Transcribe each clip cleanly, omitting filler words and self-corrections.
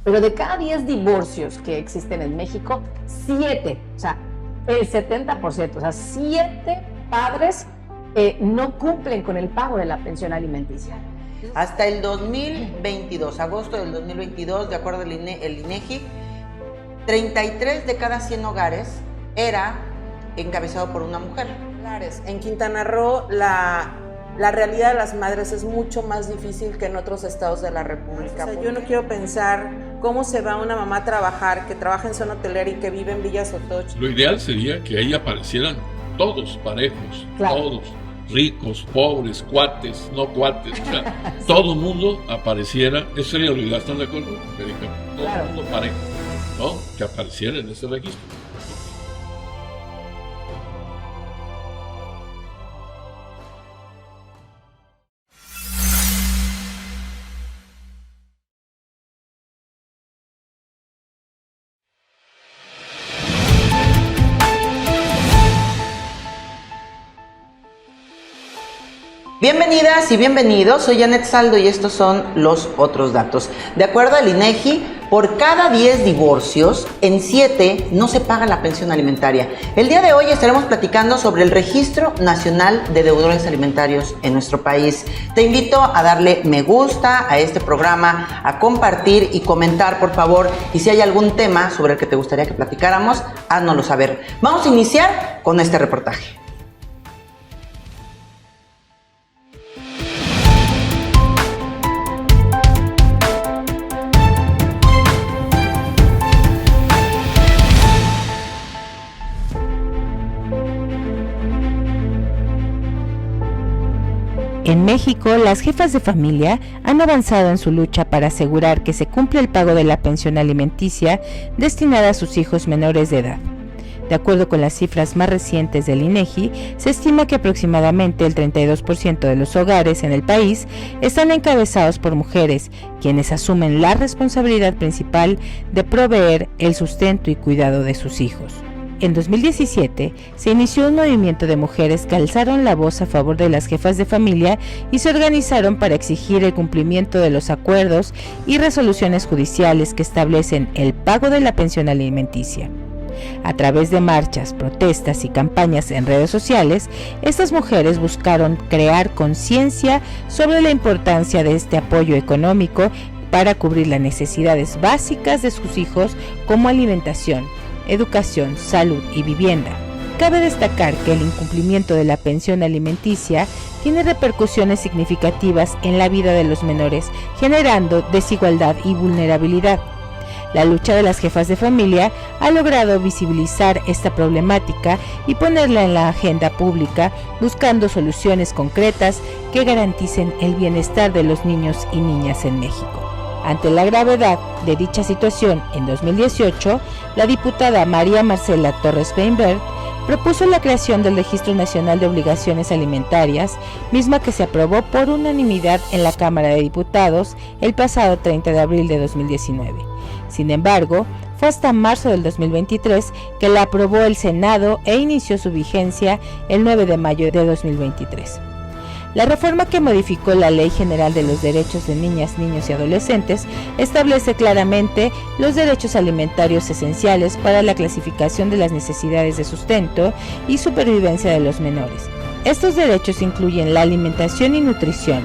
Pero de cada 10 divorcios que existen en México, 7, o sea, el 70%, o sea, 7 padres no cumplen con el pago de la pensión alimenticia. Hasta el 2022, agosto del 2022, de acuerdo al INEGI, 33 de cada 100 hogares era encabezado por una mujer. En Quintana Roo, la realidad de las madres es mucho más difícil que en otros estados de la República. O sea, yo no quiero pensar cómo se va una mamá a trabajar, que trabaja en zona hotelera y que vive en Villa Sotoch. Lo ideal sería que ahí aparecieran todos parejos, claro. Todos, ricos, pobres, cuates, no cuates, o sea, todo el mundo apareciera, eso sería lo ideal, ¿están de acuerdo, Erika? Todo Claro. el mundo parejo, ¿no? Que apareciera en ese registro. Bienvenidas y bienvenidos, soy Janet Saldo y estos son los otros datos. De acuerdo al INEGI, por cada 10 divorcios, en 7 no se paga la pensión alimentaria. El día de hoy estaremos platicando sobre el Registro Nacional de Deudores Alimentarios en nuestro país. Te invito a darle me gusta a este programa, a compartir y comentar, por favor. Y si hay algún tema sobre el que te gustaría que platicáramos, háznoslo saber. Vamos a iniciar con este reportaje. En México, las jefas de familia han avanzado en su lucha para asegurar que se cumple el pago de la pensión alimenticia destinada a sus hijos menores de edad. De acuerdo con las cifras más recientes del INEGI, se estima que aproximadamente el 32% de los hogares en el país están encabezados por mujeres, quienes asumen la responsabilidad principal de proveer el sustento y cuidado de sus hijos. En 2017 se inició un movimiento de mujeres que alzaron la voz a favor de las jefas de familia y se organizaron para exigir el cumplimiento de los acuerdos y resoluciones judiciales que establecen el pago de la pensión alimenticia. A través de marchas, protestas y campañas en redes sociales, estas mujeres buscaron crear conciencia sobre la importancia de este apoyo económico para cubrir las necesidades básicas de sus hijos como alimentación, educación, salud y vivienda. Cabe destacar que el incumplimiento de la pensión alimenticia tiene repercusiones significativas en la vida de los menores, generando desigualdad y vulnerabilidad. La lucha de las jefas de familia ha logrado visibilizar esta problemática y ponerla en la agenda pública, buscando soluciones concretas que garanticen el bienestar de los niños y niñas en México. Ante la gravedad de dicha situación, en 2018, la diputada María Marcela Torres Feinberg propuso la creación del Registro Nacional de Obligaciones Alimentarias, misma que se aprobó por unanimidad en la Cámara de Diputados el pasado 30 de abril de 2019. Sin embargo, fue hasta marzo del 2023 que la aprobó el Senado e inició su vigencia el 9 de mayo de 2023. La reforma que modificó la Ley General de los Derechos de Niñas, Niños y Adolescentes establece claramente los derechos alimentarios esenciales para la clasificación de las necesidades de sustento y supervivencia de los menores. Estos derechos incluyen la alimentación y nutrición,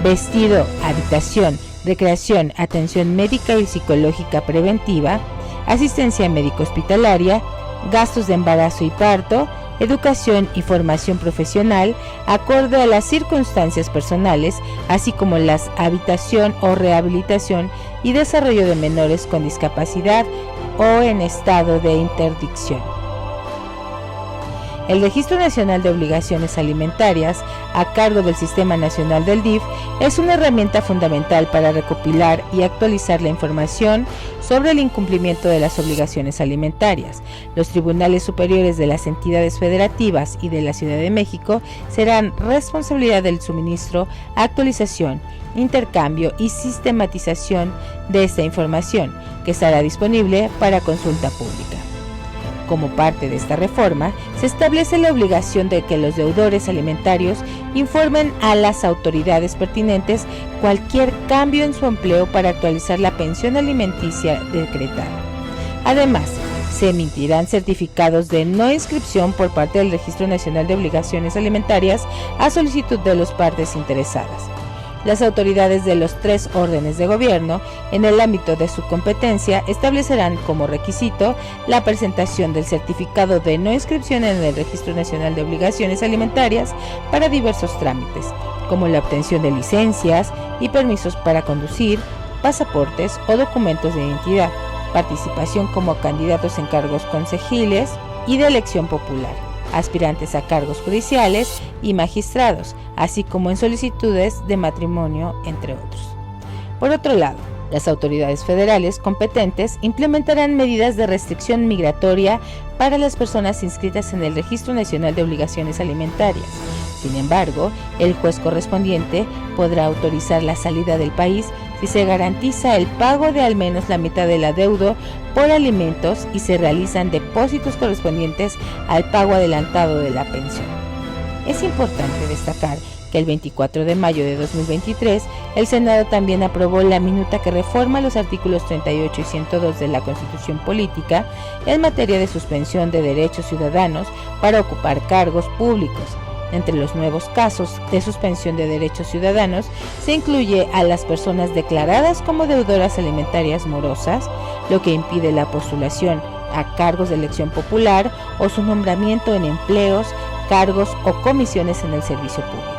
vestido, habitación, recreación, atención médica y psicológica preventiva, asistencia médico hospitalaria, gastos de embarazo y parto, educación y formación profesional acorde a las circunstancias personales, así como la habitación o rehabilitación y desarrollo de menores con discapacidad o en estado de interdicción. El Registro Nacional de Obligaciones Alimentarias, a cargo del Sistema Nacional del DIF, es una herramienta fundamental para recopilar y actualizar la información sobre el incumplimiento de las obligaciones alimentarias. Los tribunales superiores de las entidades federativas y de la Ciudad de México serán responsabilidad del suministro, actualización, intercambio y sistematización de esta información, que estará disponible para consulta pública. Como parte de esta reforma, se establece la obligación de que los deudores alimentarios informen a las autoridades pertinentes cualquier cambio en su empleo para actualizar la pensión alimenticia decretada. Además, se emitirán certificados de no inscripción por parte del Registro Nacional de Obligaciones Alimentarias a solicitud de las partes interesadas. Las autoridades de los 3 órdenes de gobierno, en el ámbito de su competencia, establecerán como requisito la presentación del certificado de no inscripción en el Registro Nacional de Obligaciones Alimentarias para diversos trámites, como la obtención de licencias y permisos para conducir, pasaportes o documentos de identidad, participación como candidatos en cargos concejiles y de elección popular, aspirantes a cargos judiciales y magistrados, así como en solicitudes de matrimonio, entre otros. Por otro lado, las autoridades federales competentes implementarán medidas de restricción migratoria para las personas inscritas en el Registro Nacional de Obligaciones Alimentarias. Sin embargo, el juez correspondiente podrá autorizar la salida del país si se garantiza el pago de al menos la mitad del adeudo por alimentos y se realizan depósitos correspondientes al pago adelantado de la pensión. Es importante destacar que el 24 de mayo de 2023, el Senado también aprobó la minuta que reforma los artículos 38 y 102 de la Constitución Política en materia de suspensión de derechos ciudadanos para ocupar cargos públicos. Entre los nuevos casos de suspensión de derechos ciudadanos se incluye a las personas declaradas como deudoras alimentarias morosas, lo que impide la postulación a cargos de elección popular o su nombramiento en empleos, cargos o comisiones en el servicio público.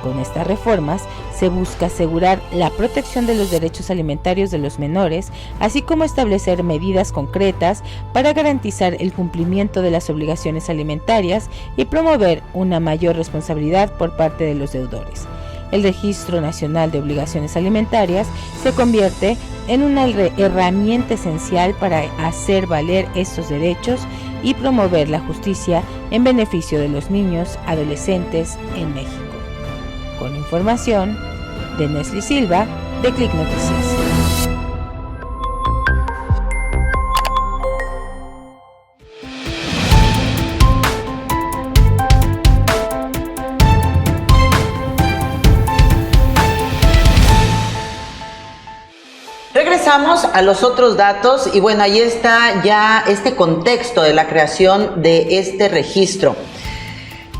Con estas reformas se busca asegurar la protección de los derechos alimentarios de los menores, así como establecer medidas concretas para garantizar el cumplimiento de las obligaciones alimentarias y promover una mayor responsabilidad por parte de los deudores. El Registro Nacional de Obligaciones Alimentarias se convierte en una herramienta esencial para hacer valer estos derechos y promover la justicia en beneficio de los niños, adolescentes en México. Con información de Nesli Silva, de Click Noticias. Regresamos a los otros datos y bueno, ahí está ya este contexto de la creación de este registro.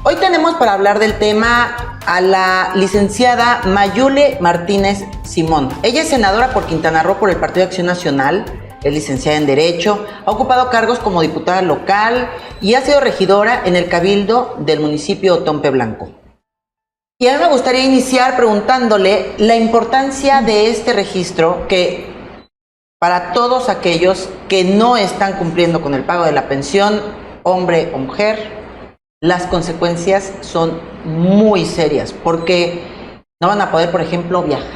Hoy tenemos para hablar del tema a la licenciada Mayule Martínez Simón. Ella es senadora por Quintana Roo por el Partido de Acción Nacional, es licenciada en Derecho, ha ocupado cargos como diputada local y ha sido regidora en el Cabildo del municipio Otompe Blanco. Y a mí me gustaría iniciar preguntándole la importancia de este registro que para todos aquellos que no están cumpliendo con el pago de la pensión, hombre o mujer, las consecuencias son muy serias porque no van a poder, por ejemplo, viajar.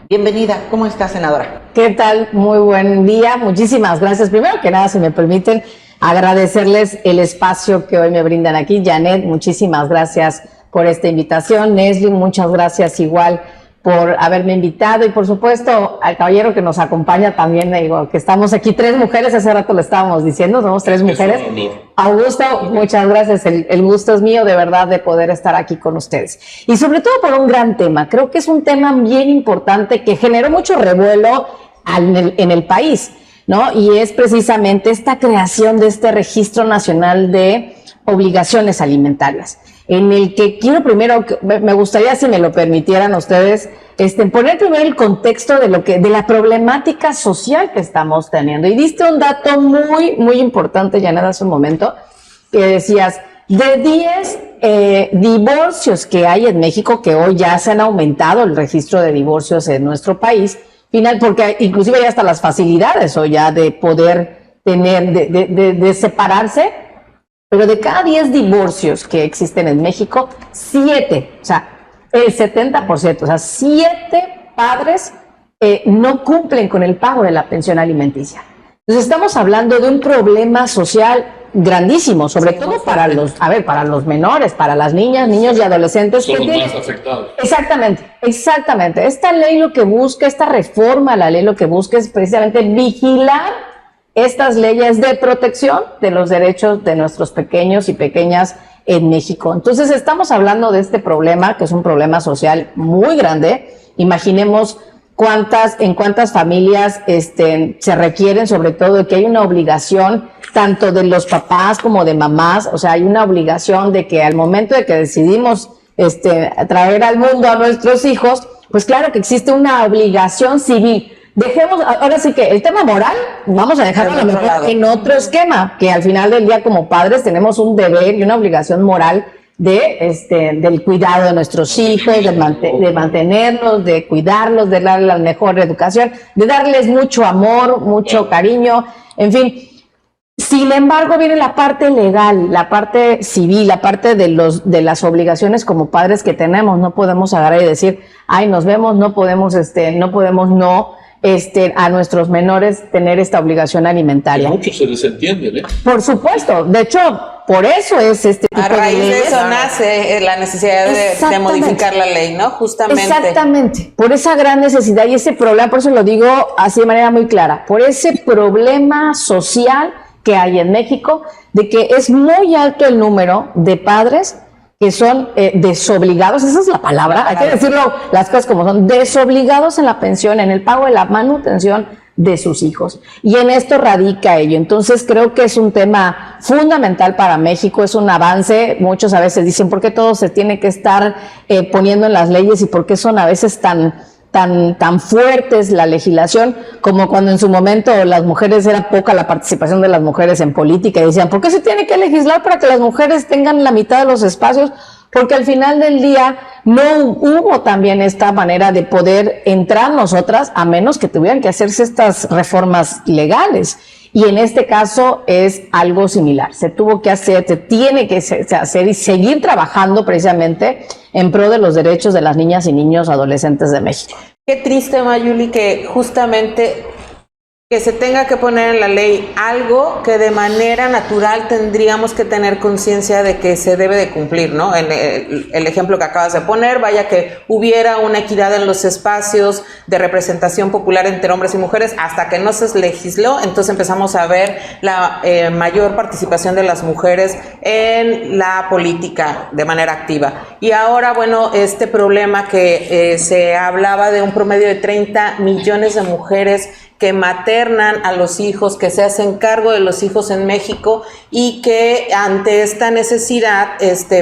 Bienvenida, ¿cómo está, senadora? ¿Qué tal? Muy buen día, muchísimas gracias. Primero que nada, si me permiten, agradecerles el espacio que hoy me brindan aquí. Janet, muchísimas gracias por esta invitación. Nesli, muchas gracias igual por haberme invitado y por supuesto al caballero que nos acompaña también, digo, que estamos aquí 3 mujeres, hace rato lo estábamos diciendo, somos 3 mujeres. Augusto, muchas gracias, el gusto es mío de verdad de poder estar aquí con ustedes. Y sobre todo por un gran tema, creo que es un tema bien importante que generó mucho revuelo en el país, ¿no? Y es precisamente esta creación de este Registro Nacional de Obligaciones Alimentarias, en el que quiero primero, me gustaría, si me lo permitieran ustedes, poner primero el contexto de la problemática social que estamos teniendo. Y diste un dato muy, muy importante, Janet, hace un momento, que decías, de 10 divorcios que hay en México, que hoy ya se han aumentado el registro de divorcios en nuestro país, porque inclusive hay hasta las facilidades hoy ya de poder tener, de separarse. Pero de cada 10 divorcios que existen en México, 7, o sea, el 70%, o sea, 7 padres no cumplen con el pago de la pensión alimenticia. Entonces estamos hablando de un problema social grandísimo, sobre todo para los menores, para las niñas, niños y adolescentes. Son los más afectados. Exactamente. Esta ley lo que busca, esta reforma a la ley lo que busca es precisamente vigilar estas leyes de protección de los derechos de nuestros pequeños y pequeñas en México. Entonces estamos hablando de este problema, que es un problema social muy grande. Imaginemos en cuántas familias se requieren, sobre todo, de que hay una obligación tanto de los papás como de mamás. O sea, hay una obligación de que al momento de que decidimos traer al mundo a nuestros hijos, pues claro que existe una obligación civil. Dejemos, ahora sí que el tema moral, vamos a dejarlo a lo mejor en otro esquema, que al final del día como padres tenemos un deber y una obligación moral del cuidado de nuestros hijos, de mantenerlos, de cuidarlos, de darles la mejor educación, de darles mucho amor, mucho cariño, en fin. Sin embargo, viene la parte legal, la parte civil, la parte de las obligaciones como padres que tenemos. No podemos agarrar y decir, ay, nos vemos, no podemos a nuestros menores tener esta obligación alimentaria. A muchos se les entiende, ¿eh? Por supuesto, de hecho, por eso es este tipo a raíz de de eso nace la necesidad de modificar la ley, ¿no? Justamente. Exactamente, por esa gran necesidad y ese problema, por eso lo digo así de manera muy clara, por ese problema social que hay en México, de que es muy alto el número de padres que son desobligados, esa es la palabra, hay que decirlo las cosas como son, desobligados en la pensión, en el pago de la manutención de sus hijos. Y en esto radica ello. Entonces creo que es un tema fundamental para México, es un avance. Muchos a veces dicen, ¿por qué todo se tiene que estar poniendo en las leyes y por qué son a veces tan fuertes la legislación, como cuando en su momento las mujeres, era poca la participación de las mujeres en política, y decían, ¿por qué se tiene que legislar para que las mujeres tengan la mitad de los espacios? Porque al final del día no hubo también esta manera de poder entrar nosotras, a menos que tuvieran que hacerse estas reformas legales. Y en este caso es algo similar. Se tuvo que hacer, se tiene que hacer y seguir trabajando precisamente en pro de los derechos de las niñas y niños adolescentes de México. Qué triste, Mayuli, que justamente que se tenga que poner en la ley algo que de manera natural tendríamos que tener conciencia de que se debe de cumplir, ¿no? El ejemplo que acabas de poner, vaya que hubiera una equidad en los espacios de representación popular entre hombres y mujeres, hasta que no se legisló, entonces empezamos a ver la mayor participación de las mujeres en la política de manera activa. Y ahora, bueno, este problema que se hablaba de un promedio de 30 millones de mujeres que maternan a los hijos, que se hacen cargo de los hijos en México, y que ante esta necesidad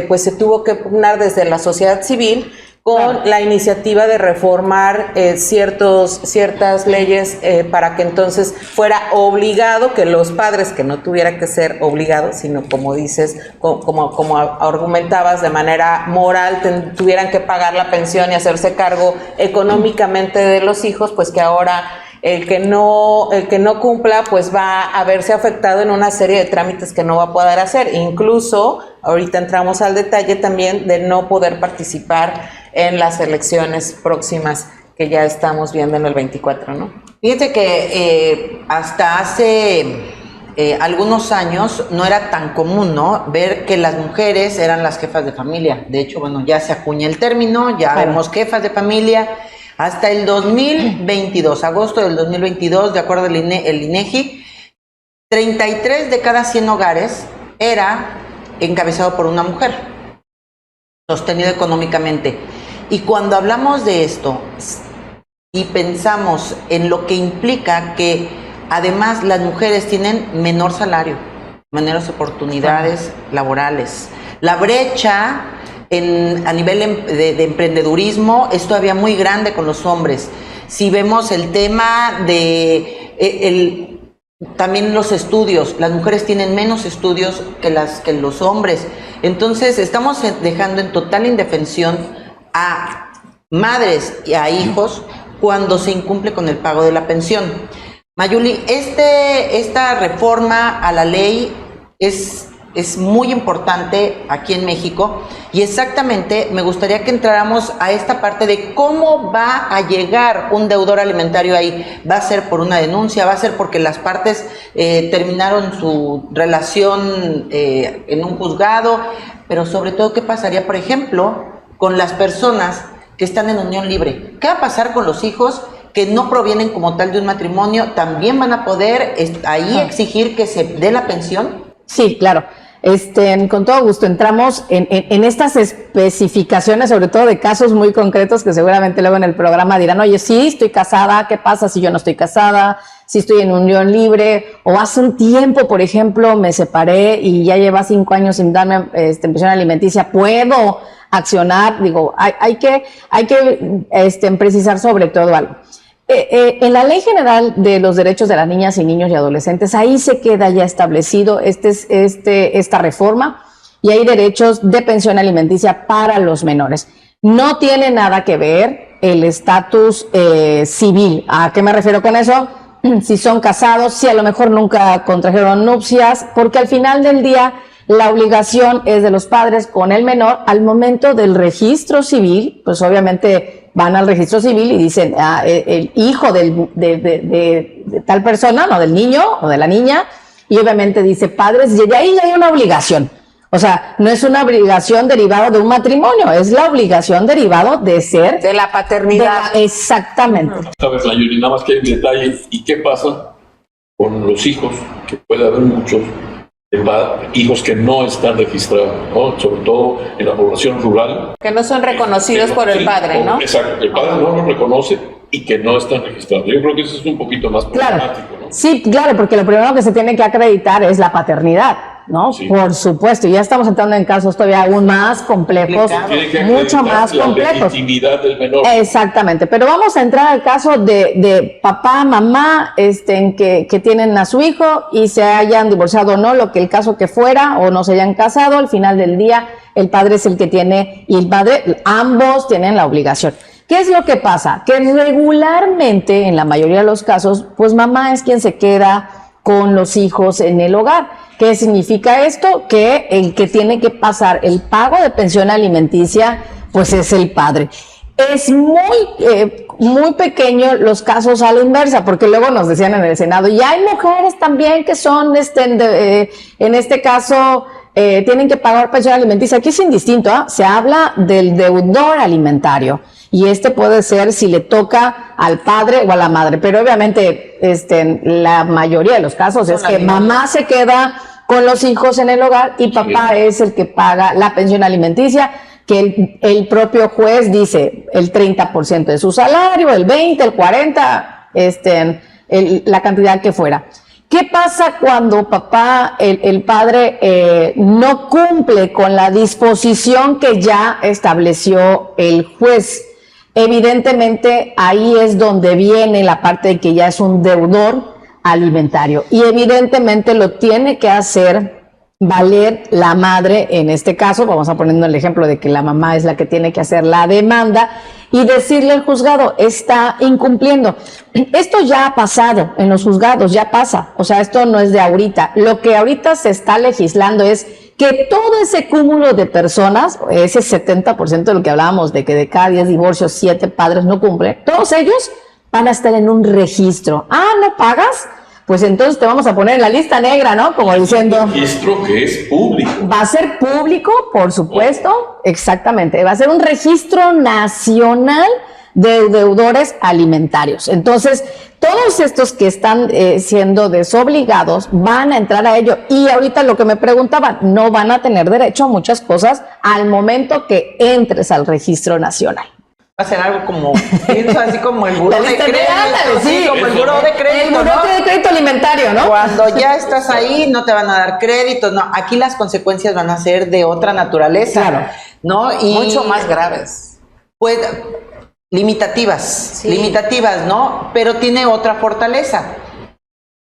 pues se tuvo que pugnar desde la sociedad civil con la iniciativa de reformar ciertas leyes para que entonces fuera obligado que los padres, que no tuviera que ser obligados, sino como dices, como argumentabas, de manera moral, tuvieran que pagar la pensión y hacerse cargo económicamente de los hijos, pues que ahora el que no cumpla pues va a verse afectado en una serie de trámites que no va a poder hacer. Incluso, ahorita entramos al detalle también de no poder participar en las elecciones próximas que ya estamos viendo en el 24, ¿no? Fíjate que hasta hace algunos años no era tan común, ¿no?, ver que las mujeres eran las jefas de familia. De hecho, bueno, ya se acuña el término, ya vemos jefas de familia. Hasta el 2022, agosto del 2022, de acuerdo al INEGI, 33 de cada 100 hogares era encabezado por una mujer, sostenido económicamente. Y cuando hablamos de esto y pensamos en lo que implica que además las mujeres tienen menor salario, menores oportunidades laborales, la brecha a nivel de emprendedurismo es todavía muy grande con los hombres. Si vemos el tema de también los estudios, las mujeres tienen menos estudios que los hombres. Entonces estamos dejando en total indefensión a madres y a hijos cuando se incumple con el pago de la pensión. Mayuli, esta reforma a la ley es muy importante aquí en México, y exactamente me gustaría que entráramos a esta parte de cómo va a llegar un deudor alimentario ahí. ¿Va a ser por una denuncia? ¿Va a ser porque las partes terminaron su relación en un juzgado? Pero sobre todo, ¿qué pasaría, por ejemplo, con las personas que están en unión libre? ¿Qué va a pasar con los hijos que no provienen como tal de un matrimonio? ¿También van a poder ahí exigir que se dé la pensión? Sí, claro. Con todo gusto entramos en estas especificaciones, sobre todo de casos muy concretos que seguramente luego en el programa dirán, oye, sí, estoy casada, ¿qué pasa si yo no estoy casada? Si estoy en unión libre, o hace un tiempo, por ejemplo, me separé y ya lleva 5 años sin darme pensión alimenticia, ¿puedo accionar? Digo, hay que precisar sobre todo algo. En la Ley General de los Derechos de las Niñas y Niños y Adolescentes, ahí se queda ya establecido esta reforma, y hay derechos de pensión alimenticia para los menores. No tiene nada que ver el estatus civil. ¿A qué me refiero con eso? Si son casados, si a lo mejor nunca contrajeron nupcias, porque al final del día la obligación es de los padres con el menor. Al momento del registro civil, pues obviamente van al registro civil y dicen, el hijo de tal persona, no, del niño o de la niña, y obviamente dice padres, y de ahí hay una obligación. O sea, no es una obligación derivada de un matrimonio, es la obligación derivada de ser... De la paternidad. Exactamente. Sabes, Layuri, nada más que hay un detalle. ¿Y qué pasa con los hijos? Que puede haber muchos hijos que no están registrados, ¿no? Sobre todo en la población rural. Que no son reconocidos por el padre, ¿no? Exacto, el padre no lo reconoce y que no están registrados. Yo creo que eso es un poquito más problemático, ¿no? Sí, claro, porque lo primero que se tiene que acreditar es la paternidad, ¿no? Sí. Por supuesto, y ya estamos entrando en casos todavía aún más complejos, mucho más complejos. La legitimidad del menor. Exactamente, pero vamos a entrar al caso de papá, mamá, que tienen a su hijo y se hayan divorciado o no, lo que el caso que fuera, o no se hayan casado. Al final del día, el padre es el que tiene, y el padre, ambos tienen la obligación. ¿Qué es lo que pasa? Que regularmente, en la mayoría de los casos, pues mamá es quien se queda con los hijos en el hogar. ¿Qué significa esto? Que el que tiene que pasar el pago de pensión alimenticia, pues es el padre. Es muy pequeño los casos a la inversa, porque luego nos decían en el Senado, y hay mujeres también que son, en este caso, tienen que pagar pensión alimenticia. Aquí es indistinto, ¿eh? Se habla del deudor alimentario, y puede ser si le toca al padre o a la madre, pero obviamente la mayoría de los casos es que mamá se queda con los hijos en el hogar y papá es el que paga la pensión alimenticia, que el propio juez dice el 30% de su salario, el 20, el 40, la cantidad que fuera. ¿Qué pasa cuando papá, el padre, no cumple con la disposición que ya estableció el juez? Evidentemente ahí es donde viene la parte de que ya es un deudor alimentario, y evidentemente lo tiene que hacer valer la madre. En este caso vamos a poner el ejemplo de que la mamá es la que tiene que hacer la demanda y decirle al juzgado, está incumpliendo. Esto ya ha pasado en los juzgados, ya pasa, o sea, esto no es de ahorita. Lo que ahorita se está legislando es que todo ese cúmulo de personas, ese 70% de lo que hablábamos, de que de cada 10 divorcios 7 padres no cumplen, todos ellos van a estar en un registro. ¿No pagas? Pues entonces te vamos a poner en la lista negra, ¿no? Como diciendo... Un registro que es público. Va a ser público, por supuesto, exactamente. Va a ser un registro nacional de deudores alimentarios. Entonces, todos estos que están siendo desobligados van a entrar a ello. Y ahorita lo que me preguntaban, no van a tener derecho a muchas cosas al momento que entres al registro nacional. Va a ser algo como, pienso así como el buró de crédito, sí, como el buró de crédito, el buró de crédito alimentario, ¿no? Cuando ya estás ahí no te van a dar crédito, no, aquí las consecuencias van a ser de otra naturaleza, claro, ¿no? Y mucho más graves. Pues limitativas, ¿no? Pero tiene otra fortaleza,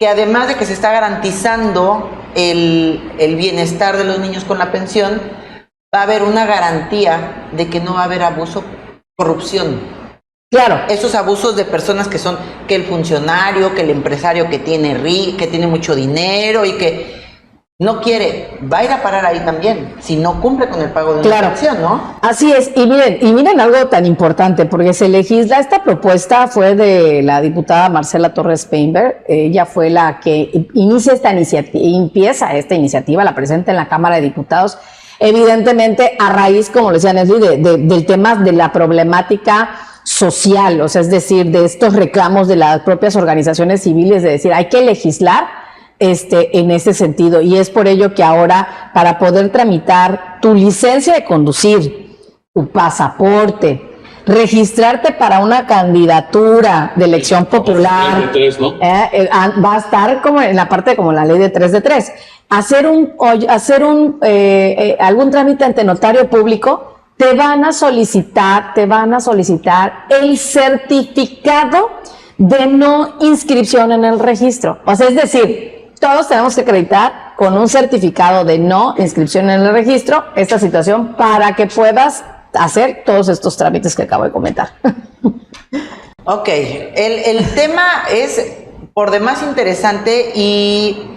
que además de que se está garantizando el bienestar de los niños con la pensión, va a haber una garantía de que no va a haber abuso, corrupción. Claro. Esos abusos de personas que son, que el funcionario, que el empresario que tiene mucho dinero y que no quiere, va a ir a parar ahí también, si no cumple con el pago de una pensión, ¿no? Así es, y miren algo tan importante, porque se legisla, esta propuesta fue de la diputada Marcela Torres Painberg, ella fue la que empieza esta iniciativa, la presenta en la Cámara de Diputados, evidentemente a raíz, como lo decía Nesli, del tema de la problemática social, o sea, es decir, de estos reclamos de las propias organizaciones civiles, de decir, hay que legislar en ese sentido, y es por ello que ahora, para poder tramitar tu licencia de conducir, tu pasaporte, registrarte para una candidatura de elección popular, Ley de tres, ¿no? va a estar como en la parte como la ley de 3 de 3. Hacer algún trámite ante notario público, te van a solicitar el certificado de no inscripción en el registro. O sea, es decir, todos tenemos que acreditar con un certificado de no inscripción en el registro esta situación para que puedas hacer todos estos trámites que acabo de comentar. Ok, el tema es por demás interesante y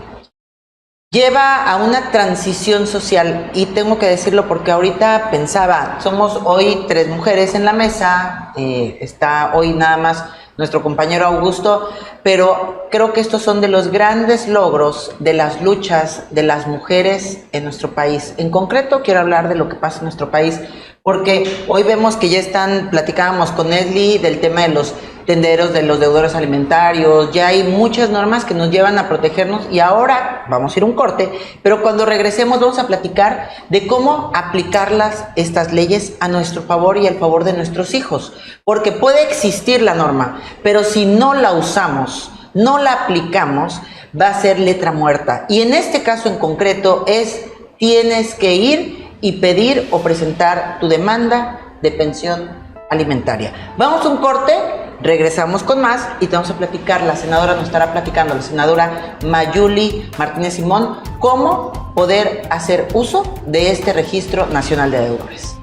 lleva a una transición social, y tengo que decirlo porque ahorita pensaba, somos hoy 3 mujeres en la mesa, está hoy nada más nuestro compañero Augusto, pero creo que estos son de los grandes logros de las luchas de las mujeres en nuestro país. En concreto quiero hablar de lo que pasa en nuestro país, porque hoy vemos que ya platicábamos con Leslie del tema de los tenderos, de los deudores alimentarios, ya hay muchas normas que nos llevan a protegernos, y ahora vamos a ir a un corte, pero cuando regresemos vamos a platicar de cómo aplicarlas, estas leyes, a nuestro favor y al favor de nuestros hijos, porque puede existir la norma, pero si no la usamos, no la aplicamos, va a ser letra muerta, y en este caso en concreto tienes que ir y pedir o presentar tu demanda de pensión alimentaria. Vamos a un corte, regresamos con más y te vamos a platicar, la senadora nos estará platicando, la senadora Mayuli Martínez Simón, cómo poder hacer uso de este Registro Nacional de Deudores.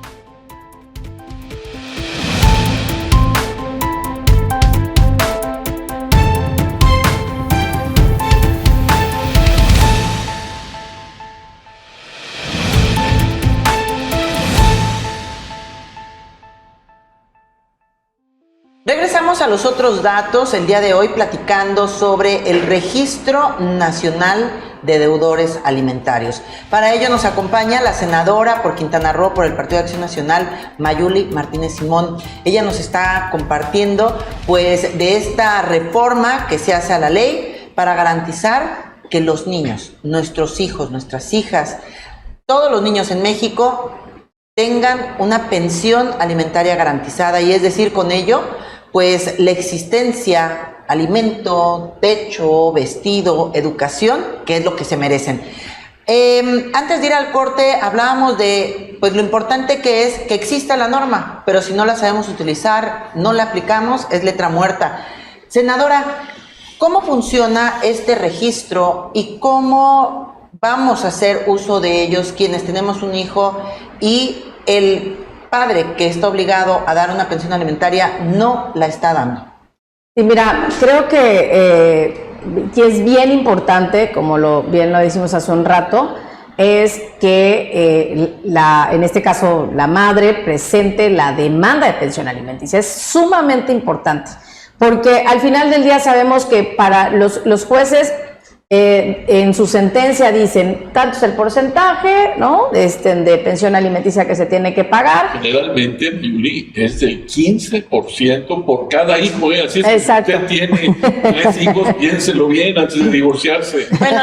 Regresamos a los otros datos, el día de hoy platicando sobre el Registro Nacional de Deudores Alimentarios. Para ello nos acompaña la senadora por Quintana Roo, por el Partido de Acción Nacional, Mayuli Martínez Simón. Ella nos está compartiendo pues de esta reforma que se hace a la ley para garantizar que los niños, nuestros hijos, nuestras hijas, todos los niños en México tengan una pensión alimentaria garantizada, y es decir, con ello pues la existencia, alimento, techo, vestido, educación, que es lo que se merecen. Antes de ir al corte hablábamos de pues lo importante que es que exista la norma, pero si no la sabemos utilizar, no la aplicamos, es letra muerta. Senadora, ¿cómo funciona este registro y cómo vamos a hacer uso de ellos quienes tenemos un hijo y el padre que está obligado a dar una pensión alimentaria no la está dando? Sí, mira, creo que es bien importante, como bien lo decimos hace un rato, es que en este caso la madre presente la demanda de pensión alimenticia. Es sumamente importante, porque al final del día sabemos que para los jueces en su sentencia dicen tanto es el porcentaje, ¿no? de pensión alimenticia que se tiene que pagar. Generalmente, Yuli, es del 15% por cada hijo, así es. Exacto. Que usted tiene 3 hijos, piénselo bien antes de divorciarse. Bueno,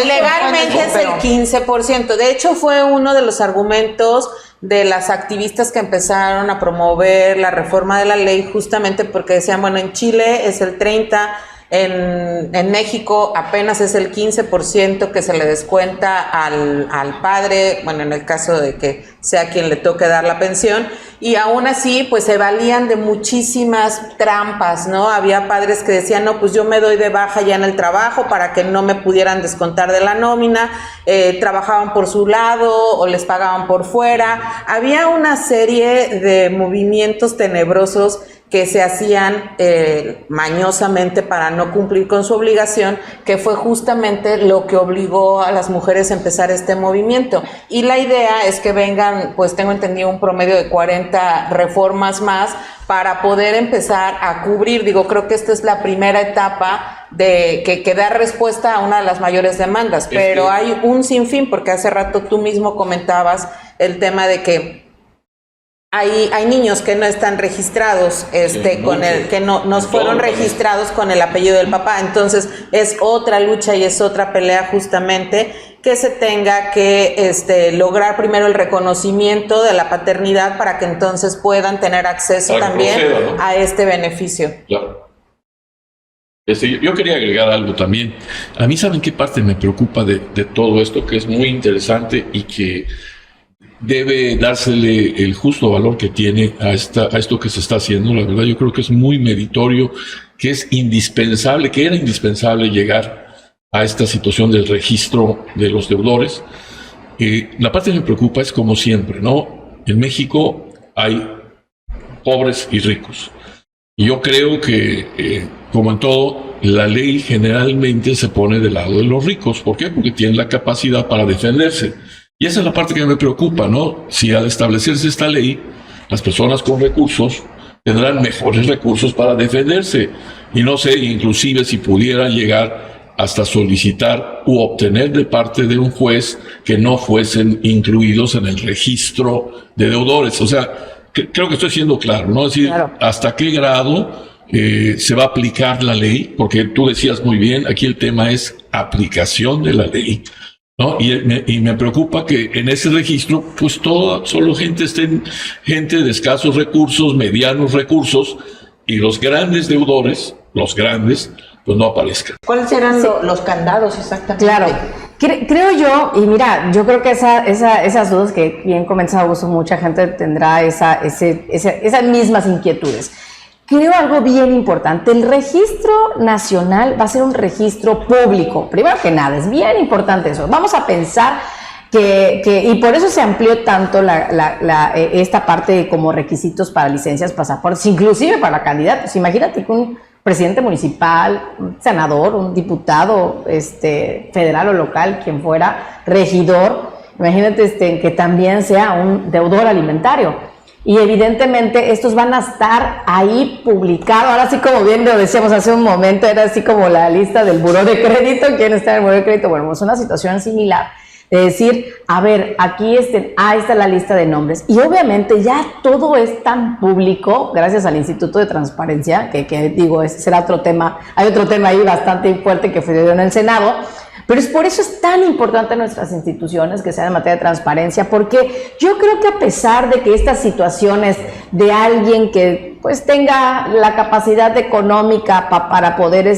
legalmente es el 15%. De hecho, fue uno de los argumentos de las activistas que empezaron a promover la reforma de la ley, justamente porque decían, bueno, en Chile es el 30%, en México apenas es el 15% que se le descuenta al padre, bueno, en el caso de que sea quien le toque dar la pensión, y aún así pues se valían de muchísimas trampas, ¿no? Había padres que decían, no, pues yo me doy de baja ya en el trabajo para que no me pudieran descontar de la nómina, trabajaban por su lado o les pagaban por fuera. Había una serie de movimientos tenebrosos que se hacían mañosamente para no cumplir con su obligación, que fue justamente lo que obligó a las mujeres a empezar este movimiento. Y la idea es que vengan, pues tengo entendido, un promedio de 40 reformas más para poder empezar a cubrir. Digo, creo que esta es la primera etapa de que da respuesta a una de las mayores demandas, pero hay un sinfín, porque hace rato tú mismo comentabas el tema de que Hay niños que no están registrados, con el que no fueron registrados con el apellido del papá. Entonces es otra lucha y es otra pelea justamente que se tenga que lograr primero el reconocimiento de la paternidad para que entonces puedan tener acceso también ¿no? a este beneficio. Claro. Yo quería agregar algo también. A mí, ¿saben qué parte me preocupa de todo esto? Que es muy interesante y que debe dársele el justo valor que tiene a esto que se está haciendo. La verdad, yo creo que es muy meritorio, que es indispensable, que era indispensable llegar a esta situación del registro de los deudores. La parte que me preocupa es, como siempre, ¿no? En México hay pobres y ricos. Y yo creo que, como en todo, la ley generalmente se pone del lado de los ricos. ¿Por qué? Porque tienen la capacidad para defenderse. Y esa es la parte que me preocupa, ¿no? Si al establecerse esta ley, las personas con recursos tendrán mejores recursos para defenderse. Y no sé, inclusive si pudieran llegar hasta solicitar u obtener de parte de un juez que no fuesen incluidos en el registro de deudores. O sea, creo que estoy siendo claro, ¿no? Es decir, claro, hasta qué grado se va a aplicar la ley, porque tú decías muy bien, aquí el tema es aplicación de la ley, ¿no? Y me preocupa que en ese registro, pues solo gente de escasos recursos, medianos recursos, y los grandes deudores, pues no aparezcan. ¿Cuáles serán los candados exactamente? Claro, creo yo, y mira, yo creo que esas dudas que bien comenzó Augusto, mucha gente tendrá esas mismas inquietudes. Creo algo bien importante, el registro nacional va a ser un registro público, primero que nada, es bien importante eso. Vamos a pensar y por eso se amplió tanto esta parte como requisitos para licencias, pasaportes, inclusive para candidatos. Imagínate que un presidente municipal, un senador, un diputado federal o local, quien fuera, regidor, imagínate que también sea un deudor alimentario. Y evidentemente estos van a estar ahí publicados. Ahora sí, como bien lo decíamos hace un momento, era así como la lista del buró de crédito. ¿Quién está en el buró de crédito? Bueno, es una situación similar. De decir, a ver, aquí esta es la lista de nombres. Y obviamente ya todo es tan público, gracias al Instituto de Transparencia, que digo, ese será otro tema. Hay otro tema ahí bastante fuerte que fue en el Senado. Pero por eso es tan importante nuestras instituciones que sean en materia de transparencia, porque yo creo que a pesar de que estas situaciones de alguien que pues tenga la capacidad económica para poder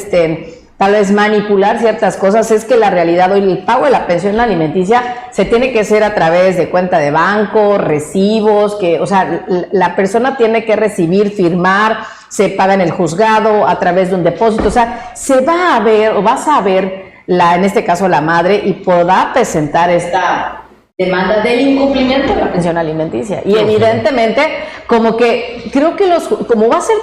tal vez manipular ciertas cosas, es que la realidad hoy el pago de la pensión alimenticia se tiene que hacer a través de cuenta de banco, recibos, o sea, la persona tiene que recibir, firmar, se paga en el juzgado a través de un depósito, o sea, se va a ver o vas a ver en este caso la madre, y podrá presentar esta demanda del incumplimiento de la pensión alimenticia. Y evidentemente, como que creo que como va a ser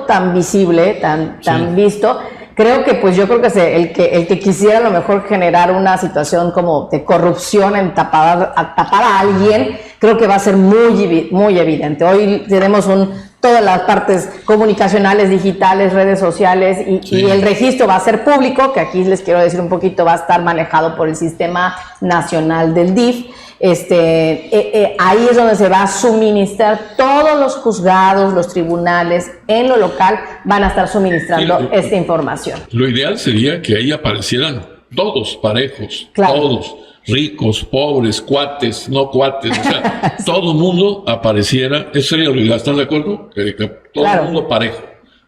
tan visible, tan visto, creo que pues yo creo que el que quisiera a lo mejor generar una situación como de corrupción en tapar a alguien, creo que va a ser muy evidente. Hoy tenemos todas las partes comunicacionales, digitales, redes sociales, y el registro va a ser público, que aquí les quiero decir un poquito, va a estar manejado por el Sistema Nacional del DIF. Ahí es donde se va a suministrar, todos los juzgados, los tribunales en lo local van a estar suministrando esta información. Lo ideal sería que ahí aparecieran todos parejos, claro, todos, ricos, pobres, cuates, no cuates, o sea, todo el mundo apareciera. Eso sería lo ideal, ¿están de acuerdo? Que todo el mundo parejo,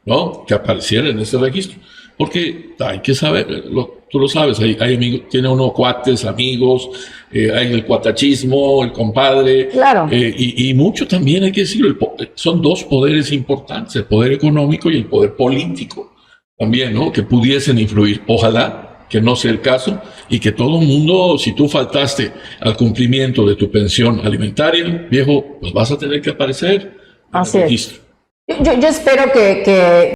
¿no? Que apareciera en ese registro. Porque hay que saber, tú lo sabes, hay amigos, tiene uno cuates, amigos, hay el cuatachismo, el compadre, claro, y mucho también hay que decirlo, son dos poderes importantes, el poder económico y el poder político también, ¿no? Que pudiesen influir. Ojalá que no sea el caso, y que todo el mundo, si tú faltaste al cumplimiento de tu pensión alimentaria, viejo, pues vas a tener que aparecer en el registro. Yo espero que